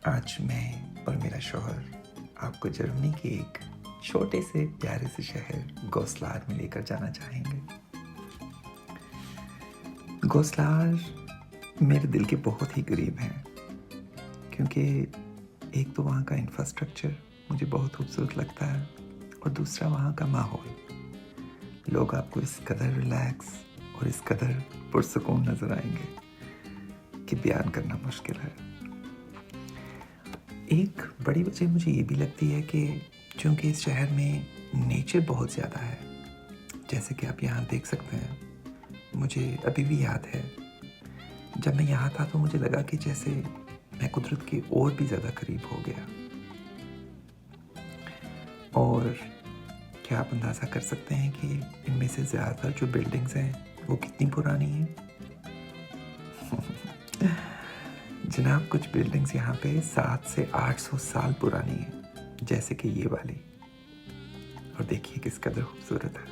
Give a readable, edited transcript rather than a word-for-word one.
आज मैं और मेरा शौहर आपको जर्मनी के एक छोटे से प्यारे से शहर गोसलार में लेकर जाना चाहेंगे। गोसलार मेरे दिल के बहुत ही करीब हैं, क्योंकि एक तो वहाँ का इंफ्रास्ट्रक्चर मुझे बहुत खूबसूरत लगता है और दूसरा वहाँ का माहौल। लोग आपको इस कदर रिलैक्स और इस कदर पुरसुकून नज़र आएंगे कि बयान करना मुश्किल है। एक बड़ी वजह मुझे ये भी लगती है कि चूँकि इस शहर में नेचर बहुत ज़्यादा है, जैसे कि आप यहाँ देख सकते हैं। मुझे अभी भी याद है जब मैं यहाँ था तो मुझे लगा कि जैसे मैं कुदरत के और भी ज़्यादा करीब हो गया। और क्या आप अंदाज़ा कर सकते हैं कि इनमें से ज़्यादातर जो बिल्डिंग्स हैं वो कितनी पुरानी हैं? जनाब, कुछ बिल्डिंग्स यहाँ पे 700 से 800 साल पुरानी हैं, जैसे कि ये वाली। और देखिए किस कदर खूबसूरत है।